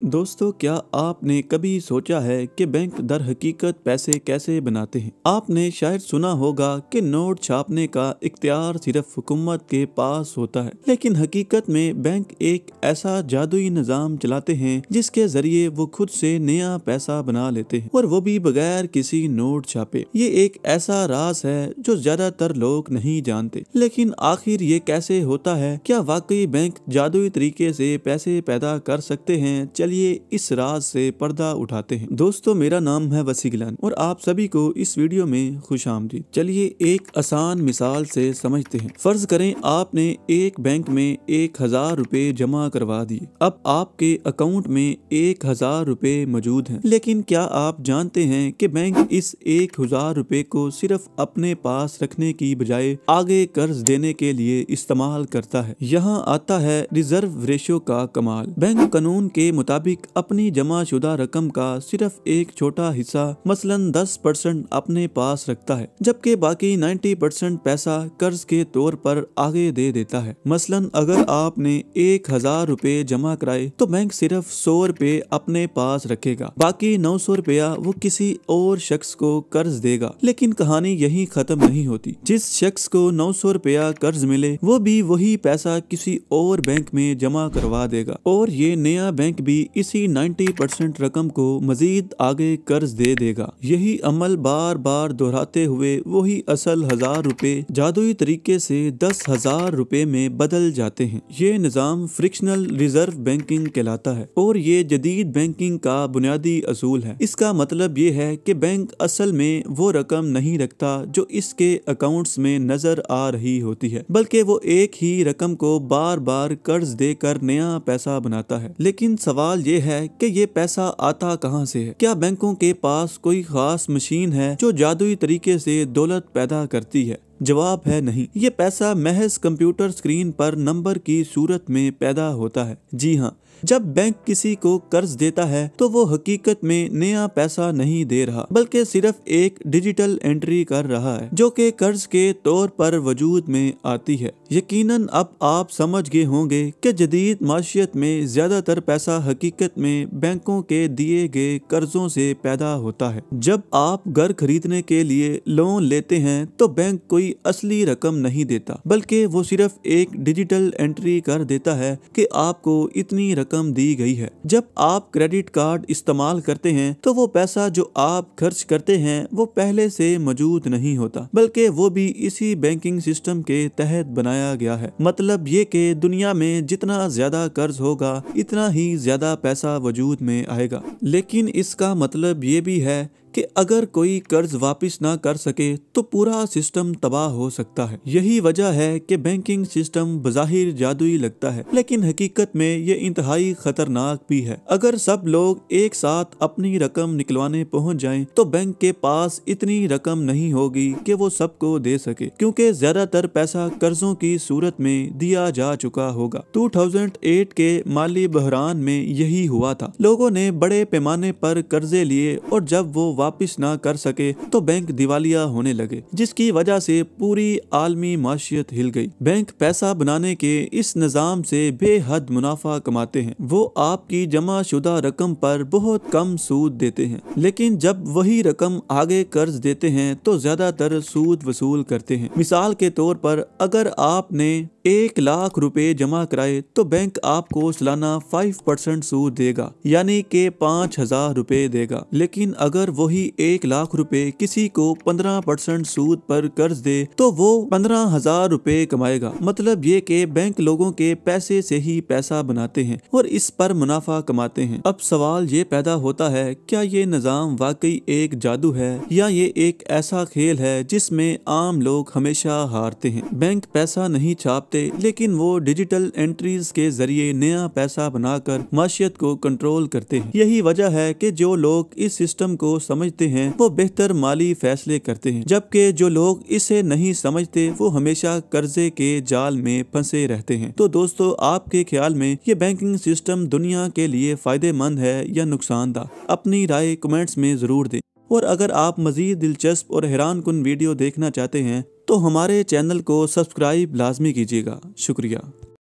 दोस्तों, क्या आपने कभी सोचा है कि बैंक दर हकीकत पैसे कैसे बनाते हैं? आपने शायद सुना होगा कि नोट छापने का इख्तियार सिर्फ हुकूमत के पास होता है, लेकिन हकीकत में बैंक एक ऐसा जादुई निज़ाम चलाते हैं जिसके जरिए वो खुद से नया पैसा बना लेते हैं, और वो भी बगैर किसी नोट छापे। ये एक ऐसा राज है जो ज्यादातर लोग नहीं जानते, लेकिन आखिर ये कैसे होता है? क्या वाकई बैंक जादुई तरीके से पैसे पैदा कर सकते हैं? चलिए इस राज से पर्दा उठाते हैं। दोस्तों, मेरा नाम है वसी गिलानी और आप सभी को इस वीडियो में खुशामदीद। चलिए एक आसान मिसाल से समझते हैं। फर्ज करें आपने एक बैंक में 1000 रुपए जमा करवा दिए। अब आपके अकाउंट में 1000 रुपए मौजूद हैं, लेकिन क्या आप जानते हैं कि बैंक इस 1000 रुपए को सिर्फ अपने पास रखने की बजाय आगे कर्ज देने के लिए इस्तेमाल करता है। यहाँ आता है रिजर्व रेशियो का कमाल। बैंक कानून के मुताबिक अपनी जमा शुदा रकम का सिर्फ एक छोटा हिस्सा मसलन 10% अपने पास रखता है, जबकि बाकी 90% पैसा कर्ज के तौर पर आगे दे देता है। मसलन अगर आपने 1000 रुपए जमा कराए तो बैंक सिर्फ 100 रुपए अपने पास रखेगा, बाकी 900 रुपया वो किसी और शख्स को कर्ज देगा। लेकिन कहानी यही खत्म नहीं होती। जिस शख्स को 900 रुपया कर्ज मिले वो भी वही पैसा किसी और बैंक में जमा करवा देगा, और ये नया बैंक भी इसी 90% रकम को मजीद आगे कर्ज दे देगा। यही अमल बार बार दोहराते हुए वही असल 1000 रुपए जादुई तरीके से 10,000 रुपए में बदल जाते हैं। ये निज़ाम फ्रिक्शनल रिजर्व बैंकिंग कहलाता है, और ये जदीद बैंकिंग का बुनियादी असूल है। इसका मतलब ये है कि बैंक असल में वो रकम नहीं रखता जो इसके अकाउंट्स में नजर आ रही होती है, बल्कि वो एक ही रकम को बार बार कर्ज देकर नया पैसा बनाता है। लेकिन सवाल ये है कि ये पैसा आता कहाँ से है? क्या बैंकों के पास कोई खास मशीन है जो जादुई तरीके से दौलत पैदा करती है? जवाब है नहीं। ये पैसा महज कंप्यूटर स्क्रीन पर नंबर की सूरत में पैदा होता है। जी हाँ, जब बैंक किसी को कर्ज देता है तो वो हकीकत में नया पैसा नहीं दे रहा, बल्कि सिर्फ एक डिजिटल एंट्री कर रहा है जो कि कर्ज के तौर पर वजूद में आती है। यकीनन अब आप समझ गए होंगे कि जदीद माशियत में ज्यादातर पैसा हकीकत में बैंकों के दिए गए कर्जों से पैदा होता है। जब आप घर खरीदने के लिए लोन लेते हैं तो बैंक कोई असली रकम नहीं देता, बल्कि वो सिर्फ एक डिजिटल एंट्री कर देता है कि आपको इतनी रकम दी गई है। जब आप क्रेडिट कार्ड इस्तेमाल करते हैं तो वो पैसा जो आप खर्च करते हैं वो पहले से मौजूद नहीं होता, बल्कि वो भी इसी बैंकिंग सिस्टम के तहत बनाया गया है। मतलब ये कि दुनिया में जितना ज्यादा कर्ज होगा इतना ही ज्यादा पैसा वजूद में आएगा। लेकिन इसका मतलब ये भी है कि अगर कोई कर्ज वापस ना कर सके तो पूरा सिस्टम तबाह हो सकता है। यही वजह है कि बैंकिंग सिस्टम बज़ाहिर जादुई लगता है, लेकिन हकीकत में ये इंतहाई खतरनाक भी है। अगर सब लोग एक साथ अपनी रकम निकलवाने पहुंच जाएं तो बैंक के पास इतनी रकम नहीं होगी कि वो सबको दे सके, क्योंकि ज्यादातर पैसा कर्जों की सूरत में दिया जा चुका होगा। 2008 के माली बहरान में यही हुआ था। लोगों ने बड़े पैमाने पर कर्जे लिए और जब वो वापिस ना कर सके तो बैंक दिवालिया होने लगे, जिसकी वजह से पूरी आलमी माशियत हिल गई। बैंक पैसा बनाने के इस निजाम से बेहद मुनाफा कमाते हैं। वो आपकी जमा शुदा रकम पर बहुत कम सूद देते हैं, लेकिन जब वही रकम आगे कर्ज देते हैं तो ज्यादातर सूद वसूल करते हैं। मिसाल के तौर पर अगर आपने 1 लाख रुपए जमा कराए तो बैंक आपको सालाना 5% सूद देगा, यानी कि 5000 रुपए देगा। लेकिन अगर वही 1 लाख रुपए किसी को 15% सूद पर कर्ज दे तो वो 15,000 रुपए कमाएगा। मतलब ये कि बैंक लोगों के पैसे से ही पैसा बनाते हैं और इस पर मुनाफा कमाते हैं। अब सवाल ये पैदा होता है, क्या ये निजाम वाकई एक जादू है या ये एक ऐसा खेल है जिसमें आम लोग हमेशा हारते हैं? बैंक पैसा नहीं छापते, लेकिन वो डिजिटल एंट्रीज के जरिए नया पैसा बनाकर माशियत को कंट्रोल करते हैं। यही वजह है कि जो लोग इस सिस्टम को समझते हैं वो बेहतर माली फैसले करते हैं, जबकि जो लोग इसे नहीं समझते वो हमेशा कर्जे के जाल में फंसे रहते हैं। तो दोस्तों, आपके ख्याल में ये बैंकिंग सिस्टम दुनिया के लिए फायदेमंद है या नुकसानदा? अपनी राय कमेंट्स में जरूर दें। और अगर आप मजीद दिलचस्प और हैरान कुन वीडियो देखना चाहते हैं तो हमारे चैनल को सब्सक्राइब लाजमी कीजिएगा। शुक्रिया।